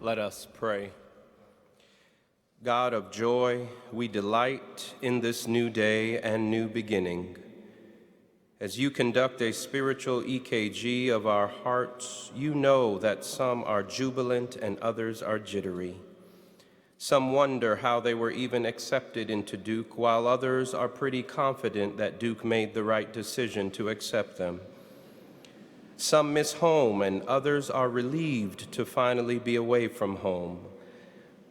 Let us pray. God of joy, we delight in this new day and new beginning. As you conduct a spiritual EKG of our hearts, you know that some are jubilant and others are jittery. Some wonder how they were even accepted into Duke, while others are pretty confident that Duke made the right decision to accept them. Some miss home, and others are relieved to finally be away from home.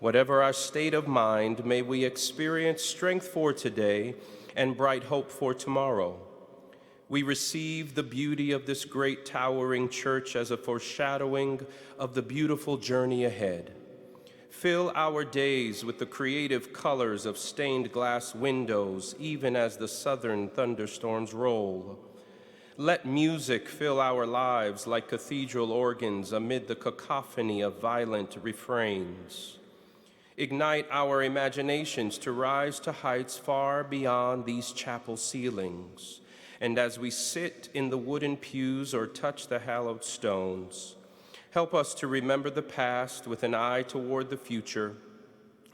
Whatever our state of mind, may we experience strength for today and bright hope for tomorrow. We receive the beauty of this great towering church as a foreshadowing of the beautiful journey ahead. Fill our days with the creative colors of stained glass windows, even as the southern thunderstorms roll. Let music fill our lives like cathedral organs amid the cacophony of violent refrains. Ignite our imaginations to rise to heights far beyond these chapel ceilings. And as we sit in the wooden pews or touch the hallowed stones, help us to remember the past with an eye toward the future,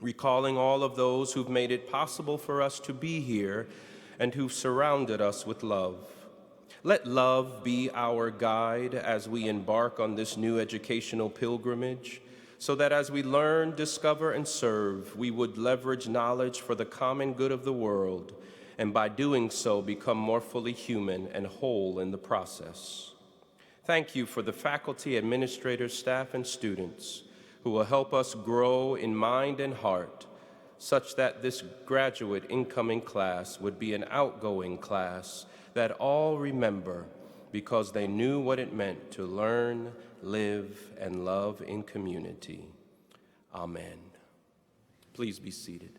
recalling all of those who've made it possible for us to be here and who've surrounded us with love. Let love be our guide as we embark on this new educational pilgrimage, so that as we learn, discover, and serve, we would leverage knowledge for the common good of the world, and by doing so, become more fully human and whole in the process. Thank you for the faculty, administrators, staff, and students who will help us grow in mind and heart, such that this graduate incoming class would be an outgoing class that all remember because they knew what it meant to learn, live, and love in community. Amen. Please be seated.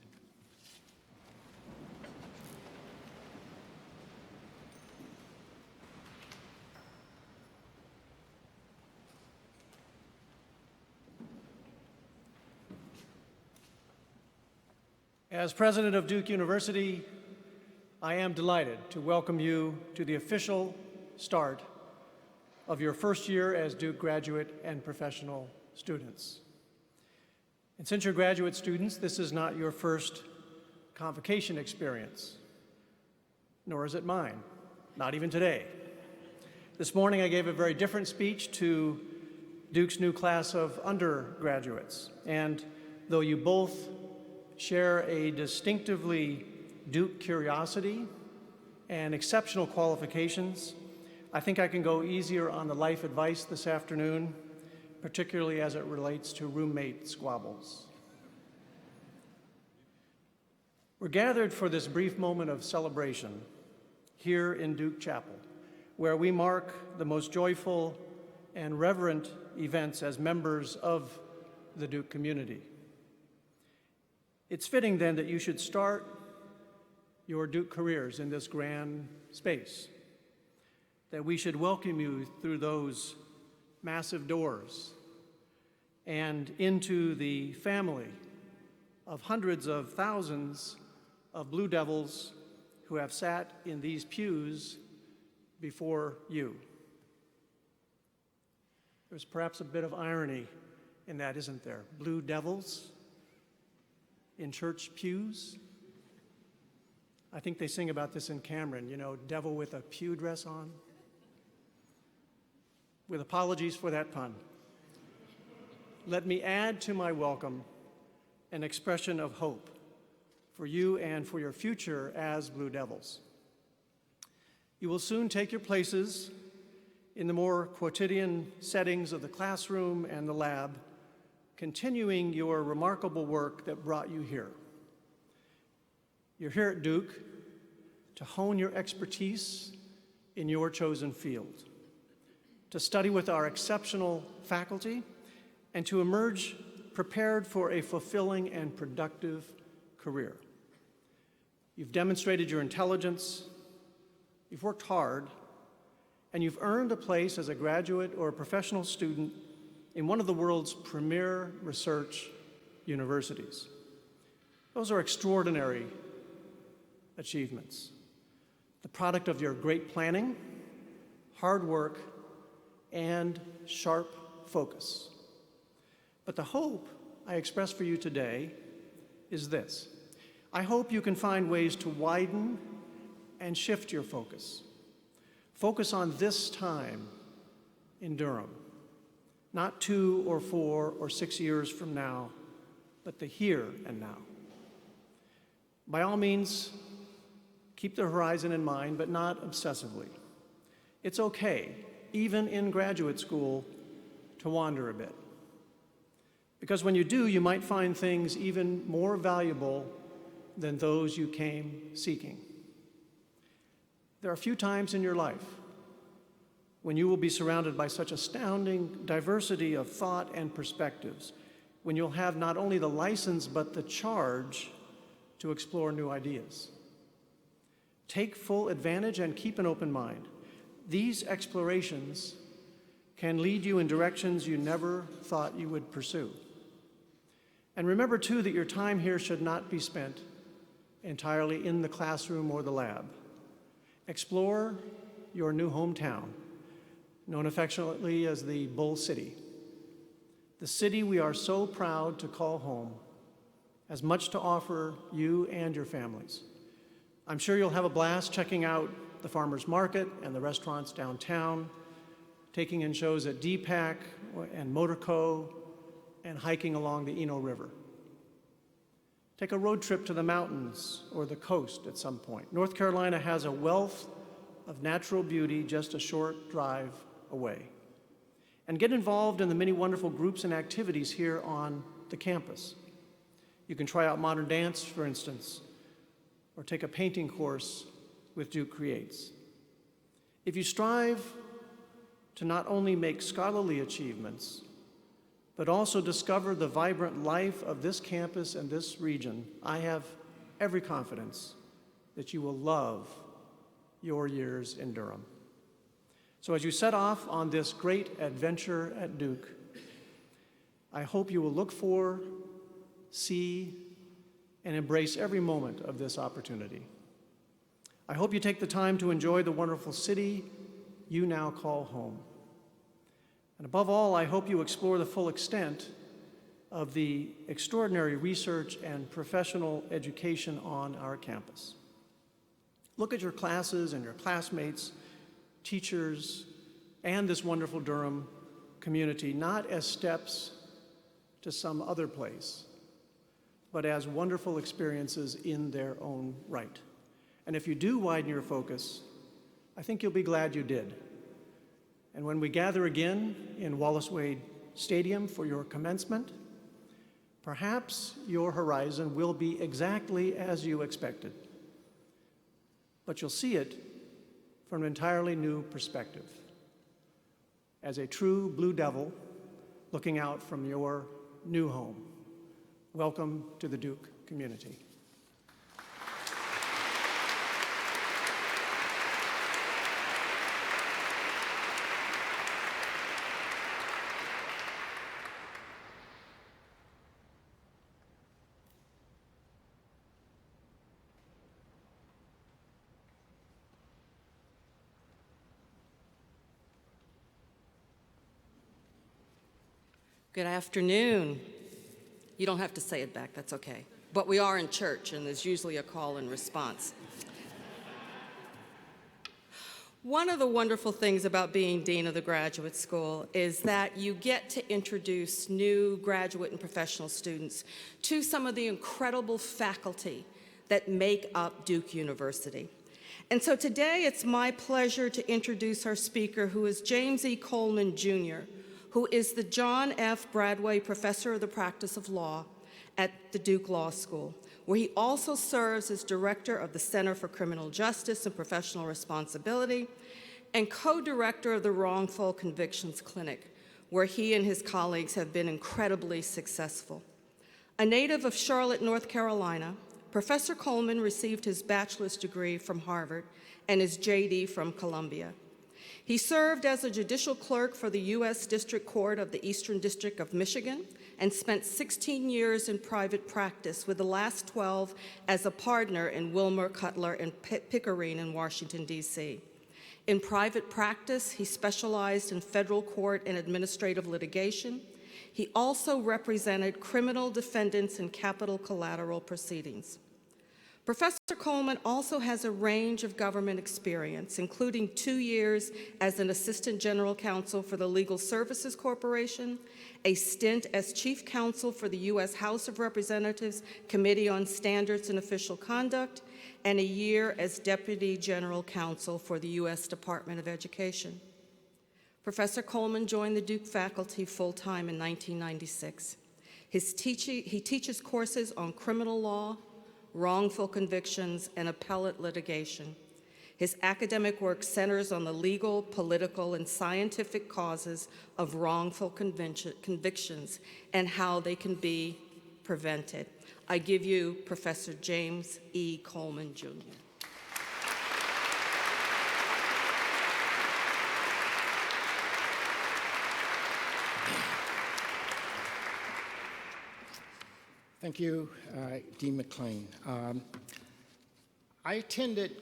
As president of Duke University, I am delighted to welcome you to the official start of your first year as Duke graduate and professional students. And since you're graduate students, this is not your first convocation experience, nor is it mine, not even today. This morning I gave a very different speech to Duke's new class of undergraduates, and though you both share a distinctively Duke curiosity and exceptional qualifications, I think I can go easier on the life advice this afternoon, particularly as it relates to roommate squabbles. We're gathered for this brief moment of celebration here in Duke Chapel, where we mark the most joyful and reverent events as members of the Duke community. It's fitting then that you should start your Duke careers in this grand space, that we should welcome you through those massive doors and into the family of hundreds of thousands of Blue Devils who have sat in these pews before you. There's perhaps a bit of irony in that, isn't there? Blue Devils in church pews? I think they sing about this in Cameron, you know, devil with a pew dress on. With apologies for that pun, let me add to my welcome an expression of hope for you and for your future as Blue Devils. You will soon take your places in the more quotidian settings of the classroom and the lab, continuing your remarkable work that brought you here. You're here at Duke to hone your expertise in your chosen field, to study with our exceptional faculty, and to emerge prepared for a fulfilling and productive career. You've demonstrated your intelligence, you've worked hard, and you've earned a place as a graduate or a professional student in one of the world's premier research universities. Those are extraordinary achievements, the product of your great planning, hard work, and sharp focus. But the hope I express for you today is this. I hope you can find ways to widen and shift your focus. Focus on this time in Durham, not 2 or 4 or 6 years from now, but the here and now. By all means, keep the horizon in mind, but not obsessively. It's okay, even in graduate school, to wander a bit. Because when you do, you might find things even more valuable than those you came seeking. There are few times in your life when you will be surrounded by such astounding diversity of thought and perspectives, when you'll have not only the license but the charge to explore new ideas. Take full advantage and keep an open mind. These explorations can lead you in directions you never thought you would pursue. And remember, too, that your time here should not be spent entirely in the classroom or the lab. Explore your new hometown, known affectionately as the Bull City. The city we are so proud to call home has much to offer you and your families. I'm sure you'll have a blast checking out the farmers market and the restaurants downtown, taking in shows at DPAC and Motorco, and hiking along the Eno River. Take a road trip to the mountains or the coast at some point. North Carolina has a wealth of natural beauty just a short drive away. And get involved in the many wonderful groups and activities here on the campus. You can try out modern dance, for instance, or take a painting course with Duke Creates. If you strive to not only make scholarly achievements, but also discover the vibrant life of this campus and this region, I have every confidence that you will love your years in Durham. So as you set off on this great adventure at Duke, I hope you will look for, see, and embrace every moment of this opportunity. I hope you take the time to enjoy the wonderful city you now call home. And above all, I hope you explore the full extent of the extraordinary research and professional education on our campus. Look at your classes and your classmates, teachers, and this wonderful Durham community, not as steps to some other place, but as wonderful experiences in their own right. And if you do widen your focus, I think you'll be glad you did. And when we gather again in Wallace Wade Stadium for your commencement, perhaps your horizon will be exactly as you expected. But you'll see it from an entirely new perspective, as a true Blue Devil looking out from your new home. Welcome to the Duke community. Good afternoon. You don't have to say it back, that's okay. But we are in church, and there's usually a call and response. One of the wonderful things about being Dean of the Graduate School is that you get to introduce new graduate and professional students to some of the incredible faculty that make up Duke University. And so today it's my pleasure to introduce our speaker, who is James E. Coleman, Jr., who is the John F. Bradway Professor of the Practice of Law at the Duke Law School, where he also serves as Director of the Center for Criminal Justice and Professional Responsibility and co-director of the Wrongful Convictions Clinic, where he and his colleagues have been incredibly successful. A native of Charlotte, North Carolina, Professor Coleman received his bachelor's degree from Harvard and his JD from Columbia. He served as a judicial clerk for the U.S. District Court of the Eastern District of Michigan and spent 16 years in private practice, with the last 12 as a partner in Wilmer, Cutler, and Pickering in Washington, D.C. In private practice, he specialized in federal court and administrative litigation. He also represented criminal defendants in capital collateral proceedings. Professor Coleman also has a range of government experience, including 2 years as an Assistant General Counsel for the Legal Services Corporation, a stint as Chief Counsel for the U.S. House of Representatives Committee on Standards and Official Conduct, and a year as Deputy General Counsel for the U.S. Department of Education. Professor Coleman joined the Duke faculty full-time in 1996. He teaches courses on criminal law, wrongful convictions, and appellate litigation. His academic work centers on the legal, political, and scientific causes of wrongful convictions and how they can be prevented. I give you Professor James E. Coleman, Jr. Thank you, Dean McClain. I attended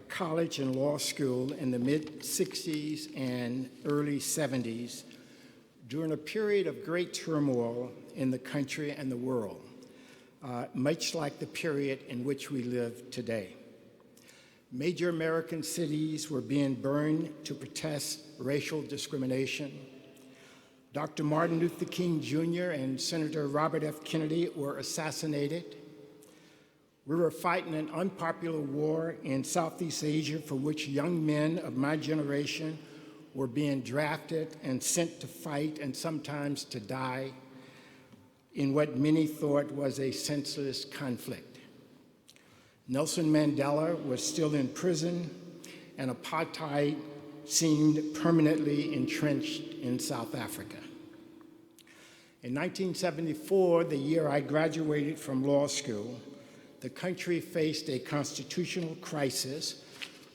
college and law school in the mid-'60s and early '70s during a period of great turmoil in the country and the world, much like the period in which we live today. Major American cities were being burned to protest racial discrimination. Dr. Martin Luther King Jr. and Senator Robert F. Kennedy were assassinated. We were fighting an unpopular war in Southeast Asia for which young men of my generation were being drafted and sent to fight and sometimes to die in what many thought was a senseless conflict. Nelson Mandela was still in prison, and apartheid seemed permanently entrenched in South Africa. In 1974, the year I graduated from law school, the country faced a constitutional crisis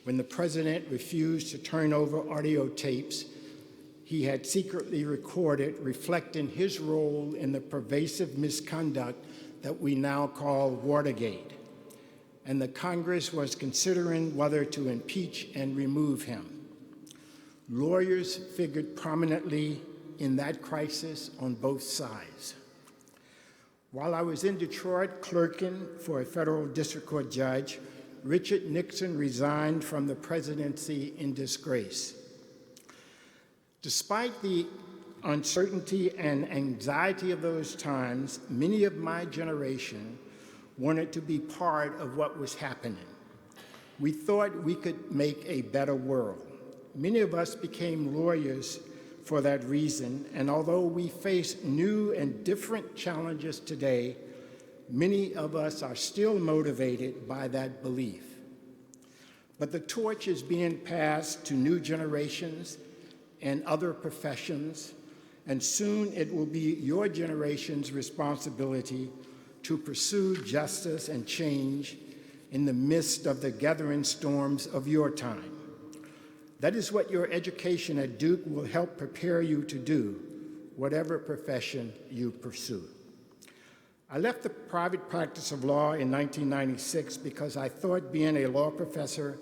when the president refused to turn over audio tapes he had secretly recorded reflecting his role in the pervasive misconduct that we now call Watergate. And the Congress was considering whether to impeach and remove him. Lawyers figured prominently in that crisis on both sides. While I was in Detroit clerking for a federal district court judge, Richard Nixon resigned from the presidency in disgrace. Despite the uncertainty and anxiety of those times, many of my generation wanted to be part of what was happening. We thought we could make a better world. Many of us became lawyers for that reason, and although we face new and different challenges today, many of us are still motivated by that belief. But the torch is being passed to new generations and other professions, and soon it will be your generation's responsibility to pursue justice and change in the midst of the gathering storms of your time. That is what your education at Duke will help prepare you to do, whatever profession you pursue. I left the private practice of law in 1996 because I thought being a law professor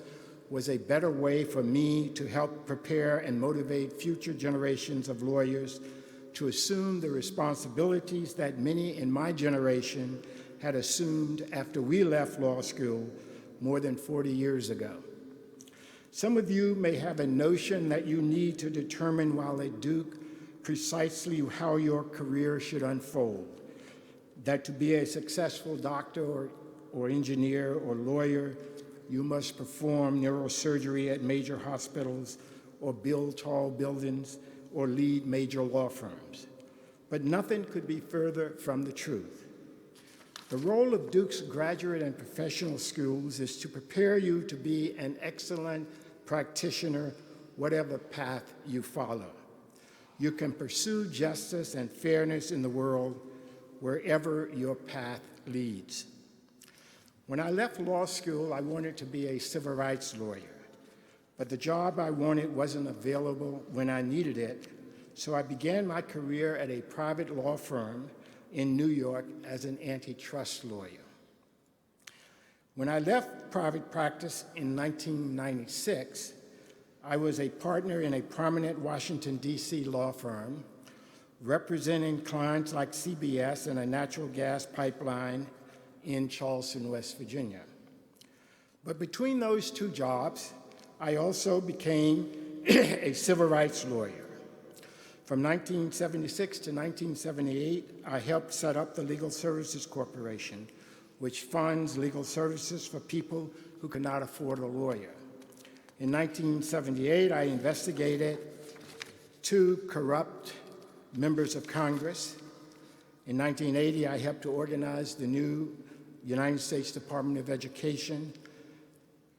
was a better way for me to help prepare and motivate future generations of lawyers to assume the responsibilities that many in my generation had assumed after we left law school more than 40 years ago. Some of you may have a notion that you need to determine while at Duke precisely how your career should unfold, that to be a successful doctor or engineer or lawyer, you must perform neurosurgery at major hospitals or build tall buildings or lead major law firms. But nothing could be further from the truth. The role of Duke's graduate and professional schools is to prepare you to be an excellent practitioner, whatever path you follow. You can pursue justice and fairness in the world wherever your path leads. When I left law school, I wanted to be a civil rights lawyer, but the job I wanted wasn't available when I needed it, so I began my career at a private law firm in New York as an antitrust lawyer. When I left private practice in 1996, I was a partner in a prominent Washington, D.C. law firm representing clients like CBS and a natural gas pipeline in Charleston, West Virginia. But between those two jobs, I also became a civil rights lawyer. From 1976 to 1978, I helped set up the Legal Services Corporation, which funds legal services for people who cannot afford a lawyer. In 1978, I investigated 2 corrupt members of Congress. In 1980, I helped to organize the new United States Department of Education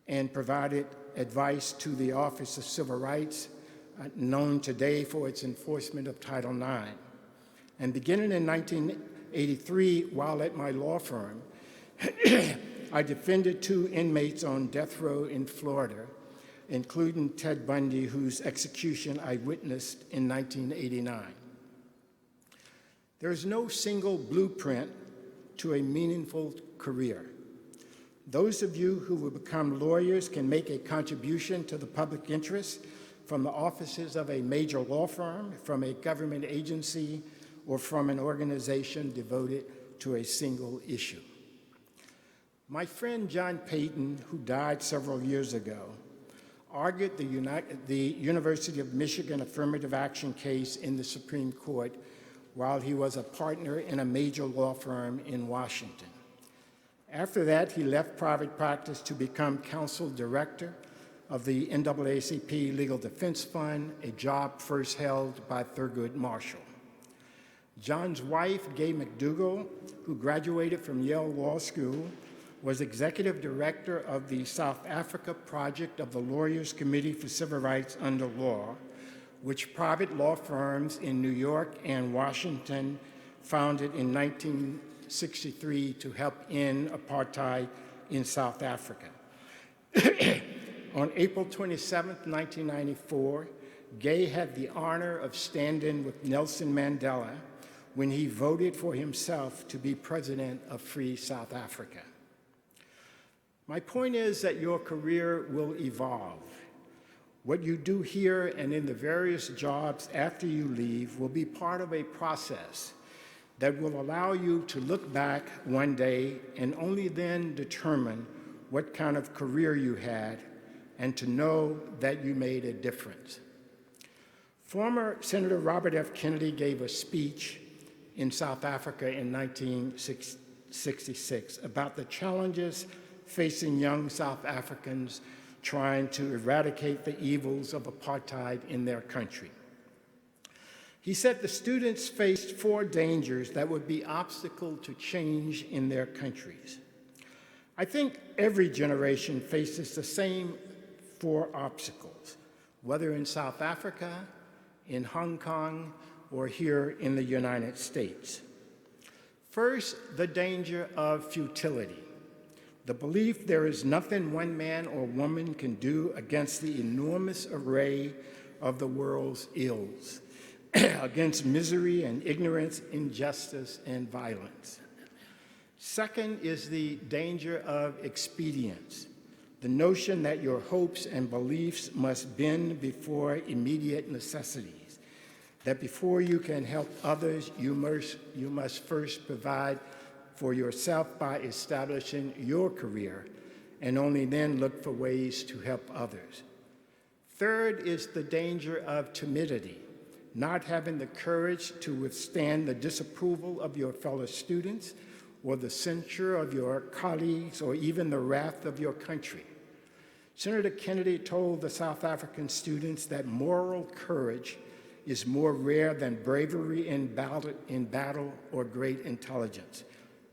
and provided advice to the Office of Civil Rights, known today for its enforcement of Title IX. And beginning in 1983, while at my law firm, I defended 2 inmates on death row in Florida, including Ted Bundy, whose execution I witnessed in 1989. There is no single blueprint to a meaningful career. Those of you who will become lawyers can make a contribution to the public interest from the offices of a major law firm, from a government agency, or from an organization devoted to a single issue. My friend John Payton, who died several years ago, argued the University of Michigan affirmative action case in the Supreme Court while he was a partner in a major law firm in Washington. After that, he left private practice to become counsel director of the NAACP Legal Defense Fund, a job first held by Thurgood Marshall. John's wife, Gay McDougall, who graduated from Yale Law School, was executive director of the South Africa project of the Lawyers Committee for Civil Rights Under Law, which private law firms in New York and Washington founded in 1963 to help end apartheid in South Africa. On April 27, 1994, Gay had the honor of standing with Nelson Mandela when he voted for himself to be president of free South Africa. My point is that your career will evolve. What you do here and in the various jobs after you leave will be part of a process that will allow you to look back one day and only then determine what kind of career you had and to know that you made a difference. Former Senator Robert F. Kennedy gave a speech in South Africa in 1966 about the challenges facing young South Africans trying to eradicate the evils of apartheid in their country. He said the students faced 4 dangers that would be obstacle to change in their countries. I think every generation faces the same 4 obstacles, whether in South Africa, in Hong Kong, or here in the United States. First, the danger of futility. The belief there is nothing one man or woman can do against the enormous array of the world's ills, against misery and ignorance, injustice, and violence. Second is the danger of expedience, the notion that your hopes and beliefs must bend before immediate necessities, that before you can help others, you must first provide for yourself by establishing your career, and only then look for ways to help others. Third is the danger of timidity, not having the courage to withstand the disapproval of your fellow students, or the censure of your colleagues, or even the wrath of your country. Senator Kennedy told the South African students that moral courage is more rare than bravery in battle or great intelligence.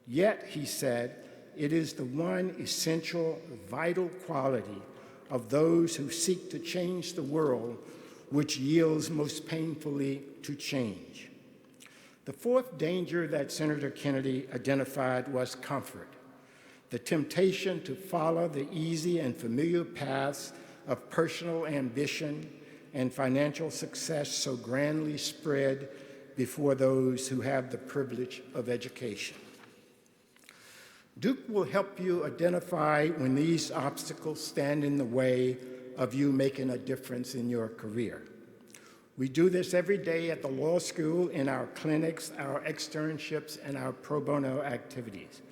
Yet, he said, it is the one essential, vital quality of those who seek to change the world which yields most painfully to change. The 4th danger that Senator Kennedy identified was comfort, the temptation to follow the easy and familiar paths of personal ambition and financial success so grandly spread before those who have the privilege of education. Duke will help you identify when these obstacles stand in the way of you making a difference in your career. We do this every day at the law school, in our clinics, our externships, and our pro bono activities.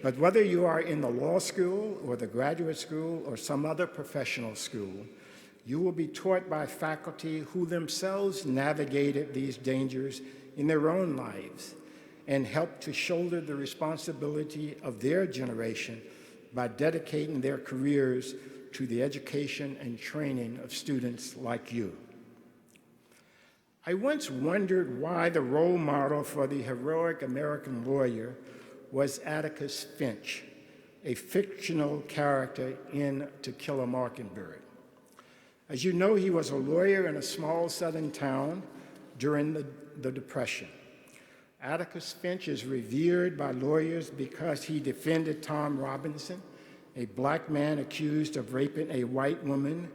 But whether you are in the law school or the graduate school or some other professional school, you will be taught by faculty who themselves navigated these dangers in their own lives and helped to shoulder the responsibility of their generation by dedicating their careers to the education and training of students like you. I once wondered why the role model for the heroic American lawyer was Atticus Finch, a fictional character in To Kill a Mockingbird. As you know, he was a lawyer in a small southern town during the Depression. Atticus Finch is revered by lawyers because he defended Tom Robinson, a black man accused of raping a white woman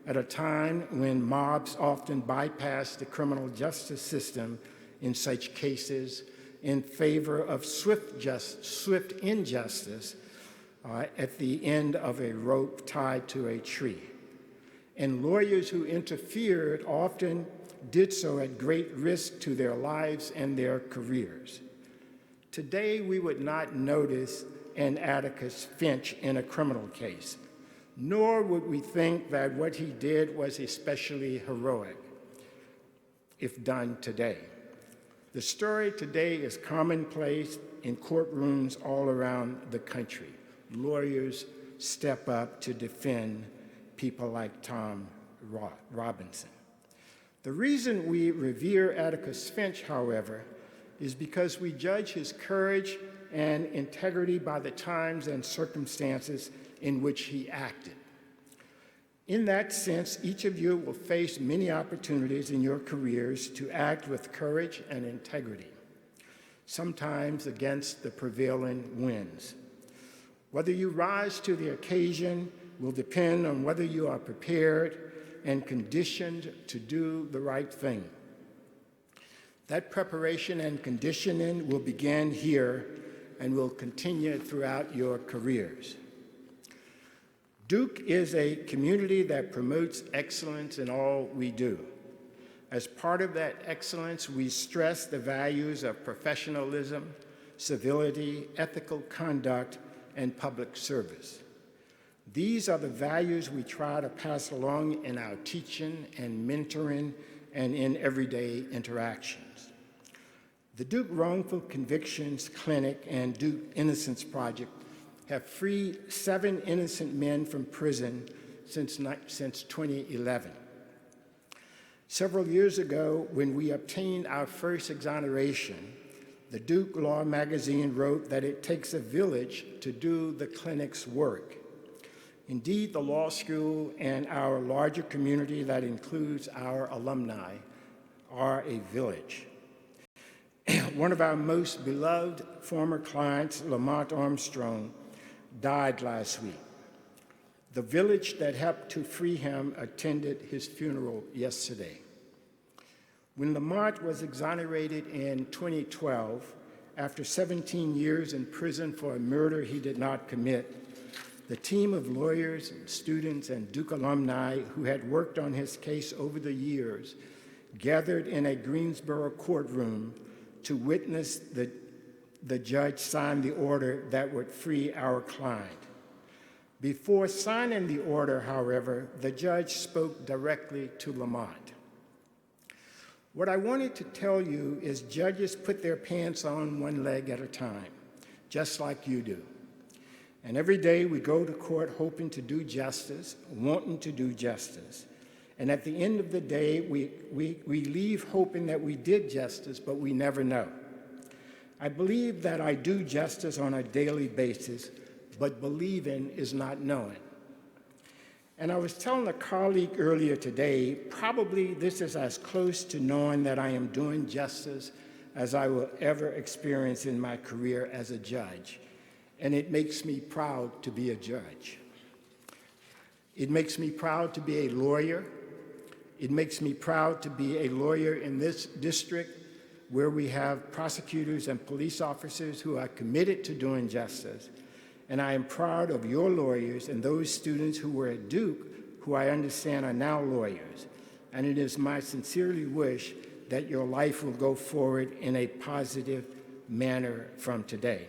at a time when mobs often bypassed the criminal justice system in such cases in favor of swift injustice at the end of a rope tied to a tree. And lawyers who interfered often did so at great risk to their lives and their careers. Today, we would not notice an Atticus Finch in a criminal case, nor would we think that what he did was especially heroic, if done today. The story today is commonplace in courtrooms all around the country. Lawyers step up to defend people like Tom Robinson. The reason we revere Atticus Finch, however, is because we judge his courage and integrity by the times and circumstances in which he acted. In that sense, each of you will face many opportunities in your careers to act with courage and integrity, sometimes against the prevailing winds. Whether you rise to the occasion will depend on whether you are prepared and conditioned to do the right thing. That preparation and conditioning will begin here and will continue throughout your careers. Duke is a community that promotes excellence in all we do. As part of that excellence, we stress the values of professionalism, civility, ethical conduct, and public service. These are the values we try to pass along in our teaching and mentoring and in everyday interactions. The Duke Wrongful Convictions Clinic and Duke Innocence Project have freed 7 innocent men from prison since 2011. Several years ago, when we obtained our first exoneration, the Duke Law magazine wrote that it takes a village to do the clinic's work. Indeed, the law school and our larger community that includes our alumni are a village. One of our most beloved former clients, Lamont Armstrong, died last week. The village that helped to free him attended his funeral yesterday. When Lamont was exonerated in 2012, after 17 years in prison for a murder he did not commit, the team of lawyers, students, and Duke alumni who had worked on his case over the years gathered in a Greensboro courtroom to witness the judge sign the order that would free our client. Before signing the order, however, the judge spoke directly to Lamont. What I wanted to tell you is judges put their pants on one leg at a time, just like you do. And every day we go to court hoping to do justice, wanting to do justice. And at the end of the day, we leave hoping that we did justice, but we never know. I believe that I do justice on a daily basis, but believing is not knowing. And I was telling a colleague earlier today, probably this is as close to knowing that I am doing justice as I will ever experience in my career as a judge. And it makes me proud to be a judge. It makes me proud to be a lawyer. It makes me proud to be a lawyer in this district where we have prosecutors and police officers who are committed to doing justice. and I am proud of your lawyers and those students who were at Duke who I understand are now lawyers. And it is my sincerely wish that your life will go forward in a positive manner from today.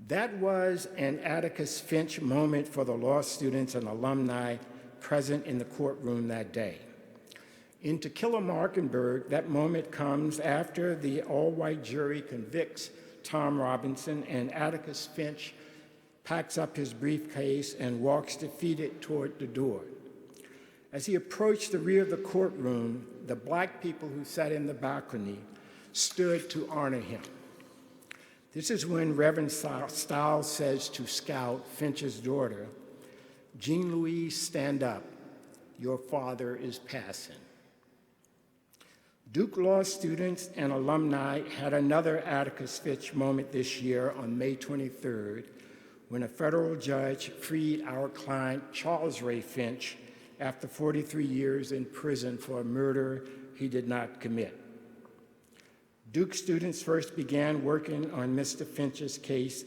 That was an Atticus Finch moment for the law students and alumni present in the courtroom that day. In To Kill a Mockingbird, that moment comes after the all-white jury convicts Tom Robinson and Atticus Finch packs up his briefcase and walks defeated toward the door. As he approached the rear of the courtroom, the black people who sat in the balcony stood to honor him. This is when Reverend Stiles says to Scout, Finch's daughter, "Jean Louise, stand up. Your father is passing." Duke Law students and alumni had another Atticus Finch moment this year on May 23rd, when a federal judge freed our client, Charles Ray Finch, after 43 years in prison for a murder he did not commit. Duke students first began working on Mr. Finch's case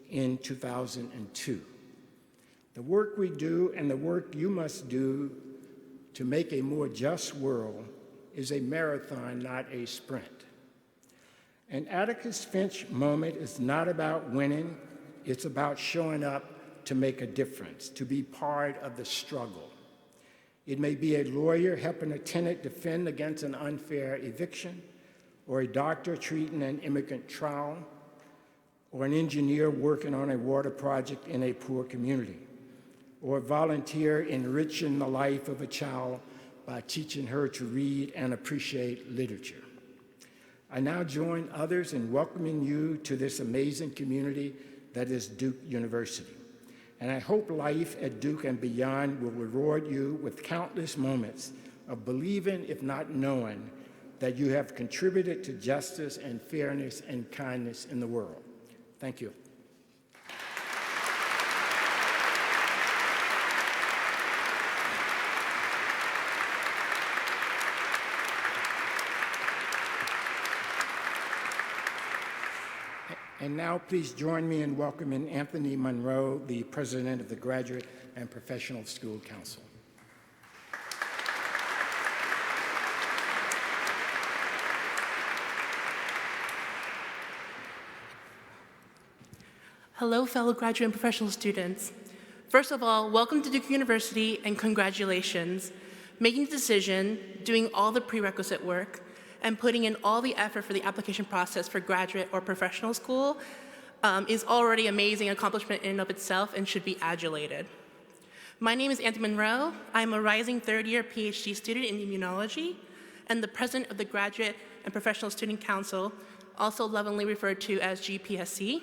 in 2002. The work we do and the work you must do to make a more just world is a marathon, not a sprint. An Atticus Finch moment is not about winning, it's about showing up to make a difference, to be part of the struggle. It may be a lawyer helping a tenant defend against an unfair eviction, or a doctor treating an immigrant trial, or an engineer working on a water project in a poor community, or a volunteer enriching the life of a child by teaching her to read and appreciate literature. I now join others in welcoming you to this amazing community that is Duke University. And I hope life at Duke and beyond will reward you with countless moments of believing, if not knowing, that you have contributed to justice and fairness and kindness in the world. Thank you. And now please join me in welcoming Anthony Monroe, the President of the Graduate and Professional School Council. Hello, fellow graduate and professional students. First of all, welcome to Duke University and congratulations. Making the decision, doing all the prerequisite work, and putting in all the effort for the application process for graduate or professional school is already an amazing accomplishment in and of itself and should be adulated. My name is Anthony Monroe. I'm a rising third-year PhD student in immunology and the president of the Graduate and Professional Student Council, also lovingly referred to as GPSC,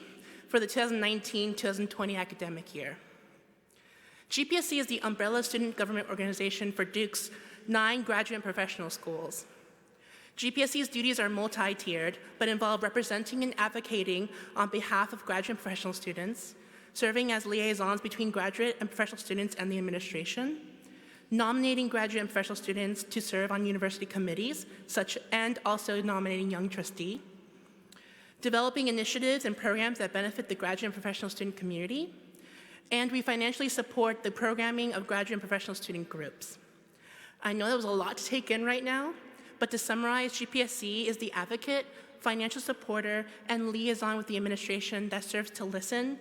for the 2019-2020 academic year. GPSC is the umbrella student government organization for Duke's 9 graduate and professional schools. GPSC's duties are multi-tiered, but involve representing and advocating on behalf of graduate and professional students, serving as liaisons between graduate and professional students and the administration, nominating graduate and professional students to serve on university committees, and also nominating young trustee, developing initiatives and programs that benefit the graduate and professional student community, and we financially support the programming of graduate and professional student groups. I know that was a lot to take in right now, but to summarize, GPSC is the advocate, financial supporter, and liaison with the administration that serves to listen,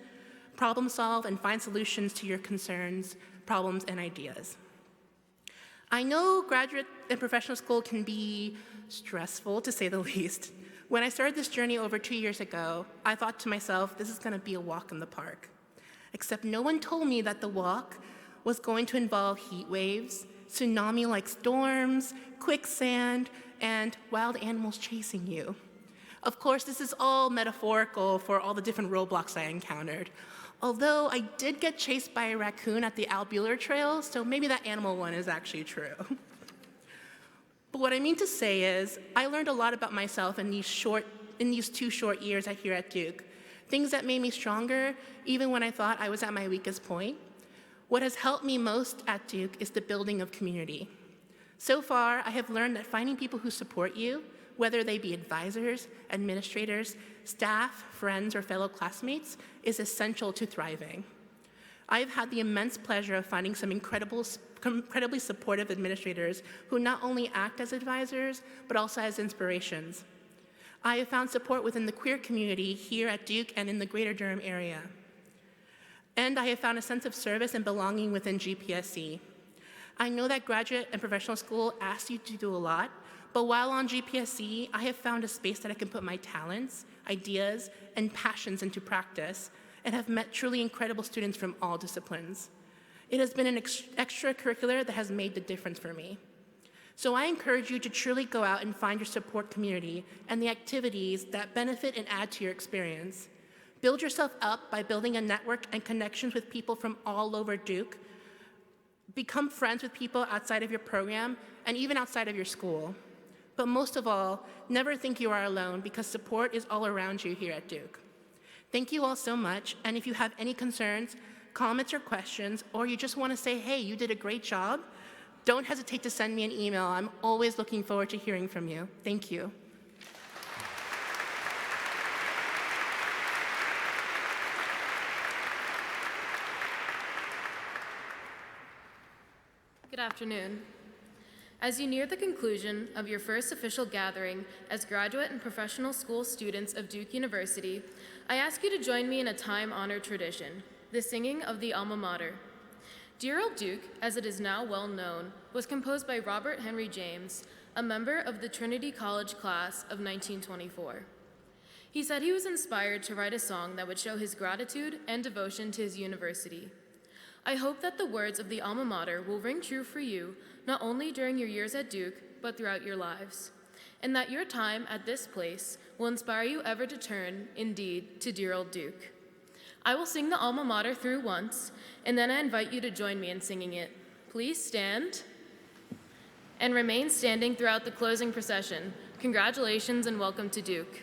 problem solve, and find solutions to your concerns, problems, and ideas. I know graduate and professional school can be stressful, to say the least. When I started this journey over 2 years ago, I thought to myself, this is gonna be a walk in the park. Except no one told me that the walk was going to involve heat waves, tsunami-like storms, quicksand, and wild animals chasing you. Of course, this is all metaphorical for all the different roadblocks I encountered. Although I did get chased by a raccoon at the Al Bueller Trail, so maybe that animal one is actually true. But what I mean to say is, I learned a lot about myself in these 2 short years here at Duke. Things that made me stronger, even when I thought I was at my weakest point. What has helped me most at Duke is the building of community. So far, I have learned that finding people who support you, whether they be advisors, administrators, staff, friends, or fellow classmates, is essential to thriving. I've had the immense pleasure of finding some incredibly supportive administrators who not only act as advisors, but also as inspirations. I have found support within the queer community here at Duke and in the greater Durham area. And I have found a sense of service and belonging within GPSC. I know that graduate and professional school asks you to do a lot, but while on GPSC, I have found a space that I can put my talents, ideas, and passions into practice, and have met truly incredible students from all disciplines. It has been an extracurricular that has made the difference for me. So I encourage you to truly go out and find your support community and the activities that benefit and add to your experience. Build yourself up by building a network and connections with people from all over Duke. Become friends with people outside of your program and even outside of your school. But most of all, never think you are alone, because support is all around you here at Duke. Thank you all so much, and if you have any concerns, comments, or questions, or you just want to say, hey, you did a great job, don't hesitate to send me an email. I'm always looking forward to hearing from you. Thank you. Good afternoon. As you near the conclusion of your first official gathering as graduate and professional school students of Duke University, I ask you to join me in a time-honored tradition, the singing of the Alma Mater. Dear Old Duke, as it is now well known, was composed by Robert Henry James, a member of the Trinity College class of 1924. He said he was inspired to write a song that would show his gratitude and devotion to his university. I hope that the words of the Alma Mater will ring true for you, not only during your years at Duke, but throughout your lives, and that your time at this place will inspire you ever to turn, indeed, to dear old Duke. I will sing the Alma Mater through once, and then I invite you to join me in singing it. Please stand and remain standing throughout the closing procession. Congratulations and welcome to Duke.